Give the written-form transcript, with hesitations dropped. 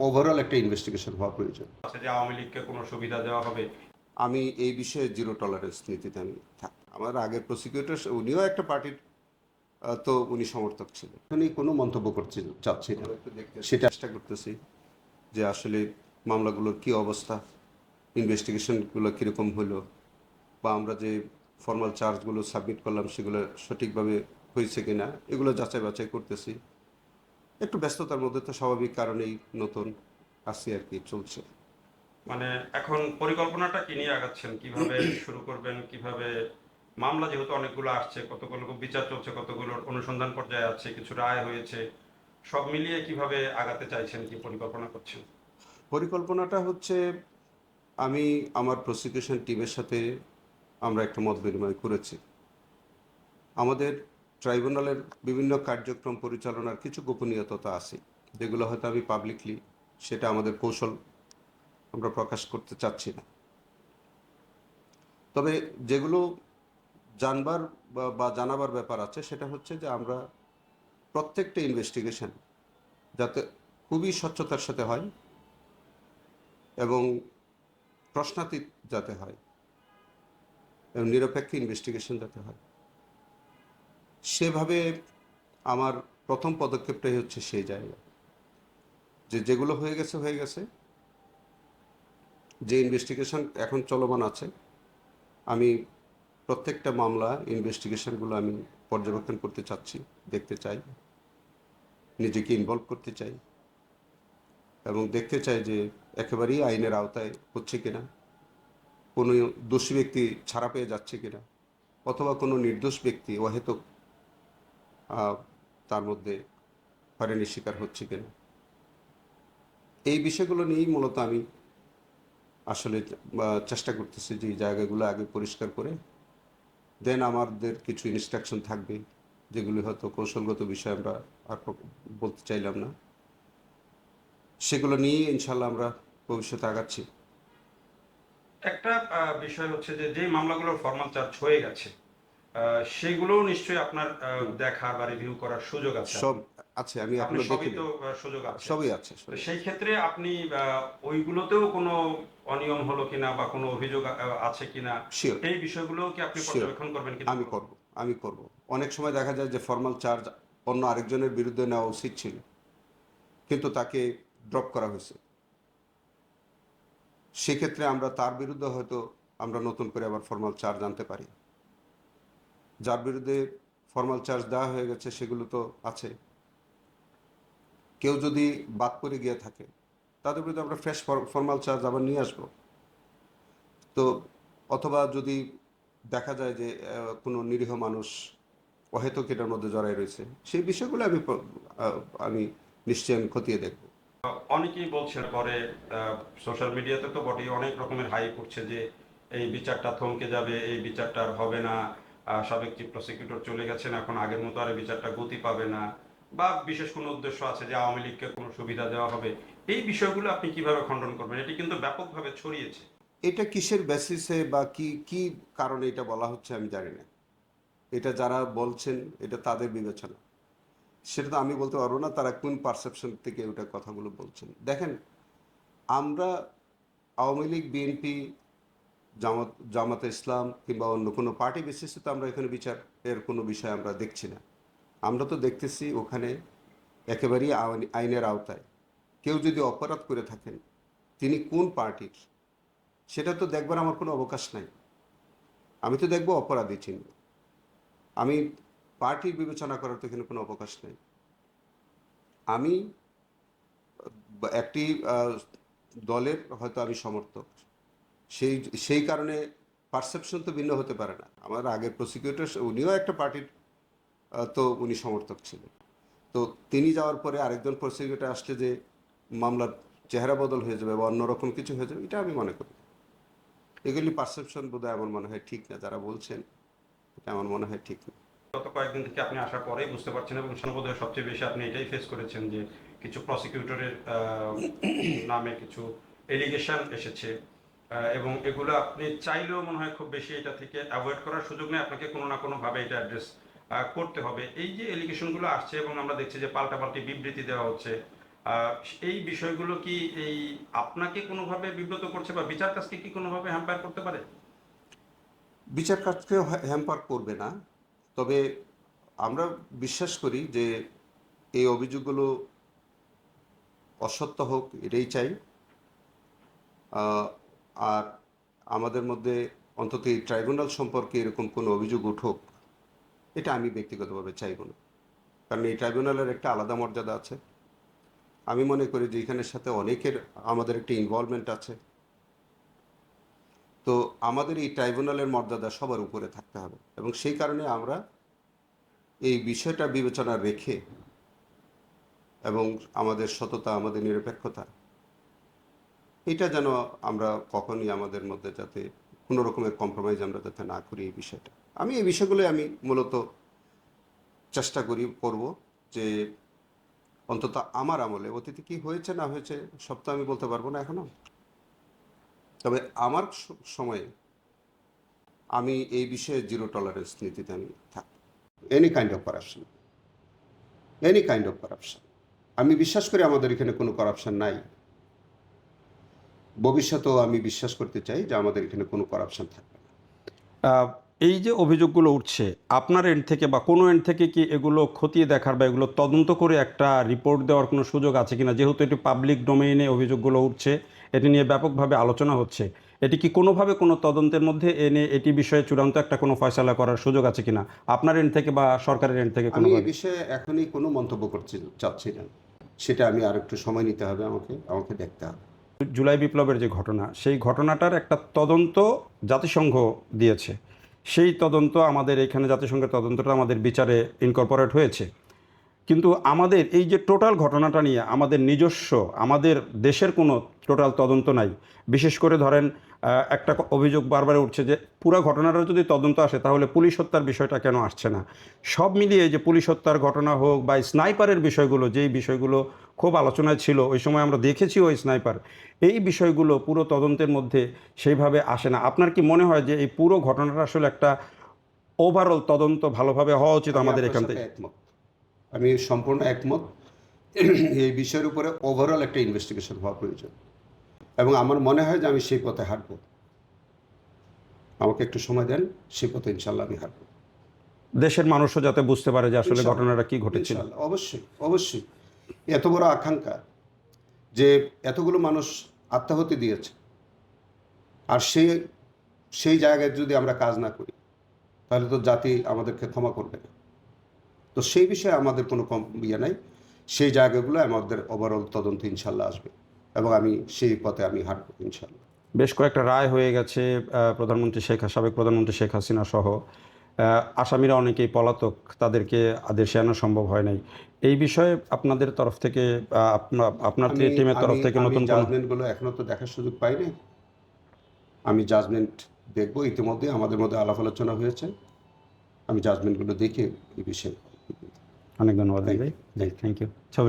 Overall একটা investigation হওয়া প্রয়োজন। আছে যে আওয়ামী লীগকে কোনো সুবিধা দেওয়া হবে। আমি এই বিষয়ে জিরো টলারেন্স নীতিতে আমি থাকি। আমার আগের প্রসিকিউটর উনিও একটা পার্টির তো উনি সমর্থক ছিলেন। উনি কোনো মন্তব্য করতে চাচ্ছি না, একটু দেখতে সেটা চেষ্টা করতেছি যে আসলে মামলাগুলোর কি অবস্থা, ইনভেস্টিগেশনগুলো কীরকম হলো, বা আমরা যে ফর্মাল চার্জগুলো সাবমিট করলাম সেগুলো সঠিকভাবে হয়েছে কিনা এগুলো যাচাই বাছাই করতেছি। একটু ব্যস্ততার মধ্যে তো স্বাভাবিক কারণেই নতুন আসি আর কি, চলছে। মানে এখন পরিকল্পনাটা কি নিয়ে আগাচ্ছেন, কিভাবে শুরু করবেন, কিভাবে? মামলা যেহেতু অনেকগুলো আসছে, কতগুলো বিচার চলছে, কতগুলোর অনুসন্ধান পর্যায়ে আছে, কিছু রায় হয়েছে, সব মিলিয়ে কিভাবে আগাতে চাইছেন, কি পরিকল্পনা করছেন? পরিকল্পনাটা হচ্ছে, আমি আমার প্রসিকিউশন টিমের সাথে আমরা একটা মত বিনিময় করেছি। আমাদের ট্রাইব্যুনালের বিভিন্ন কার্যক্রম পরিচালনার কিছু গোপনীয়তা আছে, যেগুলো হয়তো আমি পাবলিকলি, সেটা আমাদের কৌশল, আমরা প্রকাশ করতে চাচ্ছি না। তবে যেগুলো জানবার বা জানাবার ব্যাপার আছে, সেটা হচ্ছে যে আমরা প্রত্যেকটা ইনভেস্টিগেশন যাতে খুবই স্বচ্ছতার সাথে হয় এবং প্রশ্নাতীত যাতে হয় এবং নিরপেক্ষ ইনভেস্টিগেশন যাতে হয়, সেভাবে আমার প্রথম পদক্ষেপটাই হচ্ছে সেই জায়গা যে যেগুলো হয়ে গেছে হয়ে গেছে, যে ইনভেস্টিগেশন এখন চলমান আছে, আমি প্রত্যেকটা মামলা ইনভেস্টিগেশনগুলো আমি পর্যবেক্ষণ করতে চাচ্ছি, দেখতে চাই, নিজেকে ইনভলভ করতে চাই এবং দেখতে চাই যে একেবারেই আইনের আওতায় হচ্ছে কিনা, কোনো দোষী ব্যক্তি ছাড়া পেয়ে যাচ্ছে কিনা, অথবা কোনো নির্দোষ ব্যক্তি অহেতুক তার মধ্যে হয়রানির শিকার হচ্ছে কিনা। এই বিষয়গুলো নিয়েই মূলত আমি আসলে চেষ্টা করতেছি যে এই জায়গাগুলো আগে পরিষ্কার করে দেন আমাদের কিছু ইনস্ট্রাকশন থাকবে, যেগুলি হয়তো কৌশলগত বিষয় আমরা আর বলতে চাইলাম না, সেগুলো নিয়ে ইনশাল্লাহ আমরা ভবিষ্যতে আগাচ্ছি। একটা বিষয় হচ্ছে যে যেই মামলাগুলোর ফর্মাল চার্জ হয়ে গেছে, সেগুলোও নিশ্চয়ই আপনার দেখা বা রিভিউ করার সুযোগ আছে। সব আছে, আমি আপনি এখনো সবই দেখিনি। তো সুযোগ আছে। সবই আছে, তো সবই সেই আছে। ক্ষেত্রে আপনি ওইগুলোতেও কোনো অনিয়ম হলো কিনা বা কোনো অভিযোগ আছে কিনা, শিওর, এই বিষয়গুলোও কি আপনি শিওর, পর্যবেক্ষণ করবেন কিনা? আমি করব, আমি করব। অনেক সময় দেখা যায় যে ফর্মাল চার্জ অন্য আরেকজনের বিরুদ্ধে নেওয়া উচিত ছিল, কিন্তু তাকে ড্রপ করা হয়েছে। সেক্ষেত্রে আমরা তার বিরুদ্ধে হয়তো আমরা নতুন করে আবার ফর্মাল চার্জ আনতে পারি। যার বিরুদ্ধে ফর্মাল চার্জ দেওয়া হয়ে গেছে সেগুলো তো আছে। কেউ যদি বাদ পড়ে গিয়ে থাকে, তাদের বিরুদ্ধে আমরা ফ্রেশ ফর্মাল চার্জ আবার নিয়ে আসবো। তো অথবা যদি দেখা যায় যে কোনো নিরীহ মানুষ অহেতুক এটার মধ্যে জড়াই রয়েছে, সেই বিষয়গুলো আমি নিশ্চয়ই আমি খতিয়ে দেখব। অনেকেই বলছে পরে, সোশ্যাল মিডিয়াতে তো বটেই, অনেক রকমের হাইপ উঠছে যে এই বিচারটা থমকে যাবে, এই বিচারটা আর হবে না, সাবেক চিফ প্রসিকিউটর চলে গেছেন, এখন আগের মতো আর এই বিচারটা গতি পাবে না, বা বিশেষ কোনো উদ্দেশ্য আছে যে আওয়ামী লীগকে কোনো সুবিধা দেওয়া হবে। এই বিষয়গুলো আপনি কিভাবে খণ্ডন করবেন? এটি কিন্তু ব্যাপকভাবে ছড়িয়েছে। এটা কিসের বেসিসে বা কি কি কারণে এটা বলা হচ্ছে আমি জানি না। এটা যারা বলছেন এটা তাদের বিবেচনা, সেটা তো আমি বলতে পারবো না তারা কোন পারসেপশন থেকে ওটা কথাগুলো বলছেন। দেখেন, আমরা আওয়ামী লীগ, বিএনপি, জামাতে ইসলাম কিংবা অন্য কোনো পার্টি বেসিসে তো আমরা এখানে বিচার এর কোনো বিষয় আমরা দেখছি না। আমরা তো দেখতেছি ওখানে একেবারেই আইনের আওতায় কেউ যদি অপরাধ করে থাকেন, তিনি কোন পার্টির, সেটা তো দেখবার আমার কোনো অবকাশ নাই। আমি তো দেখবো অপরাধী চিহ্ন, আমি পার্টির বিবেচনা করার তো এখানে কোনো অবকাশ নেই। আমি একটি দলের হয়তো আমি সমর্থক, সেই সেই কারণে পারসেপশন তো ভিন্ন হতে পারে না। আমার আগের প্রসিকিউটর উনিও একটা পার্টির তো উনি সমর্থক ছিলেন। তো তিনি যাওয়ার পরে আরেকজন প্রসিকিউটর আসলে যে মামলার চেহারা বদল হয়ে যাবে বা অন্যরকম কিছু হয়ে যাবে, এটা আমি মনে করি এগুলি পারসেপশন বোধহয় আমার মনে হয় ঠিক না, যারা বলছেন এটা আমার মনে হয় ঠিক না। গত কয়েকদিন থেকে আপনি আসার পরেই বুঝতে পারছেন, এবং বোধহয় সবচেয়ে বেশি আপনি এটাই ফেস করেছেন যে কিছু প্রসিকিউটরের নামে কিছু এলিগেশন এসেছে, এবং এগুলো আপনি চাইলেও মনে হয় খুব বেশি এটা থেকে অ্যাভয়েড করার সুযোগ নেই, আপনাকে কোনো না কোনোভাবে এটা অ্যাড্রেস করতে হবে। এই যে এলিগেশনগুলো আসছে এবং আমরা দেখছি যে পাল্টাপাল্টি বিবৃতি দেওয়া হচ্ছে, আহ, এই বিষয়গুলো কি এই আপনাকে কোনোভাবে বিব্রত করছে বা বিচার কাজকে কি কোনোভাবে হ্যাম্পার করতে পারে? বিচার কাজকেও হ্যাম্পার করবে না, তবে আমরা বিশ্বাস করি যে এই অভিযোগগুলো অসত্য হোক, এটাই চাই। আহ, আর আমাদের মধ্যে অন্তত এই ট্রাইব্যুনাল সম্পর্কে এরকম কোনো অভিযোগ উঠুক, এটা আমি ব্যক্তিগতভাবে চাইব না। কারণ এই ট্রাইব্যুনালের একটা আলাদা মর্যাদা আছে। আমি মনে করি যে এখানের সাথে অনেকের আমাদের একটা ইনভলভমেন্ট আছে। তো আমাদের এই ট্রাইব্যুনালের মর্যাদা সবার উপরে থাকতে হবে, এবং সেই কারণে আমরা এই বিষয়টা বিবেচনা রেখে এবং আমাদের সততা, আমাদের নিরপেক্ষতা, এটা যেন আমরা কখনই আমাদের মধ্যে যাতে কোনো রকমের কম্প্রোমাইজ আমরা যাতে না করি এই বিষয়টা। আমি এই বিষয়গুলো আমি মূলত চেষ্টা করব যে অন্তত আমার আমলে, অতীতে কি হয়েছে না হয়েছে সব তো আমি বলতে পারবো না এখনো, তবে আমার সময়ে আমি এই বিষয়ে জিরো টলারেন্স নীতিতে আমি থাকি। Any kind of corruption, any kind of corruption. আমি বিশ্বাস করি আমাদের এখানে কোনো করাপশন নাই। ভবিষ্যতেও আমি বিশ্বাস করতে চাই যে আমাদের এখানে কোনো করাপশন থাকবে না। আহ, এই যে অভিযোগগুলো উঠছে আপনার এন্ড থেকে বা কোনো এন্ড থেকে কি এগুলো খতিয়ে দেখার বা এগুলো তদন্ত করে একটা রিপোর্ট দেওয়ার কোনো সুযোগ আছে কিনা? যেহেতু এটি পাবলিক ডোমেইনে অভিযোগগুলো উঠছে, এটি নিয়ে ব্যাপকভাবে আলোচনা হচ্ছে, এটি কি কোনোভাবে কোনো তদন্তের মধ্যে এনে এটি বিষয়ে চূড়ান্ত একটা কোনো ফয়সালা করার সুযোগ আছে কিনা আপনার এন্ড থেকে বা সরকারের এন্ড থেকে আমি এই কোনোভাবে? বিষয়ে এখনই কোনো মন্তব্য করতে চাচ্ছি না। সেটা আমি আর একটু সময় নিতে হবে, আমাকে দেখতে হবে। জুলাই বিপ্লবের যে ঘটনা, সেই ঘটনাটার একটা তদন্ত জাতিসংঘ দিয়েছে। সেই তদন্ত আমাদের এখানে জাতিসংঘের তদন্তটা আমাদের বিচারে ইনকর্পোরেট হয়েছে। কিন্তু আমাদের এই যে টোটাল ঘটনাটা নিয়ে আমাদের নিজস্ব, আমাদের দেশের কোনো টোটাল তদন্ত নাই। বিশেষ করে ধরেন একটা অভিযোগ বারবার উঠছে যে পুরো ঘটনাটা যদি তদন্ত আসে তাহলে পুলিশ হত্যার বিষয়টা কেন আসছে না। সব মিলিয়ে যে পুলিশ হত্যার ঘটনা হোক বা স্নাইপারের বিষয়গুলো, যেই বিষয়গুলো খুব আলোচনায় ছিল ওই সময়, আমরা দেখেছি ওই স্নাইপার, এই বিষয়গুলো পুরো তদন্তের মধ্যে সেইভাবে আসে না। আপনার কি মনে হয় যে এই পুরো ঘটনাটা আসলে একটা ওভারঅল তদন্ত ভালোভাবে হওয়া উচিত আমি আমাদের আপনার এখান সাথে থেকে? একমত, আমি সম্পূর্ণ একমত। এই বিষয়ের উপরে ওভারঅল একটা ইনভেস্টিগেশন হওয়া প্রয়োজন, এবং আমার মনে হয় যে আমি সেই পথে হাঁটব। আমাকে একটু সময় দেন, সেই পথে ইনশাল্লাহ আমি হাঁটব। দেশের মানুষও যাতে বুঝতে পারে যে আসলে ইনশাল্লাহ, ঘটনাটা কি ঘটেছিল। ইনশাল্লাহ, অবশ্যই অবশ্যই। এত বড় আকাঙ্ক্ষা যে এতগুলো মানুষ আত্মাহুতি দিয়েছে, আর সেই জায়গায় যদি আমরা কাজ না করি তাহলে তো জাতি আমাদেরকে ক্ষমা করবে না। তো সেই বিষয়ে আমাদের কোনো ইয়ে নাই। সেই জায়গাগুলো আমাদের ওভারঅল তদন্ত ইনশাল্লাহ আসবে, এবং আমি সেই পথে আমি হাঁটবো ইনশাল্লাহ। বেশ কয়েকটা রায় হয়ে গেছে, সাবেক প্রধানমন্ত্রী শেখ হাসিনা সহ আসামিরা অনেকেই পলাতক, তাদেরকে দেশে আনা সম্ভব হয় নাই। এই বিষয়ে আপনাদের তরফ থেকে আপনার আমি টিমের তরফ আমি থেকে আমি নতুন কোনো? জাজমেন্টগুলো এখনো তো দেখার সুযোগ পাইনি। আমি জাজমেন্ট দেখবো, ইতিমধ্যে আমাদের মধ্যে আলাপ আলোচনা হয়েছে। আমি জাজমেন্টগুলো দেখে এই বিষয়ে। অনেক ধন্যবাদ থ্যাংক ভাই। You, thank you. Thank you. ছবি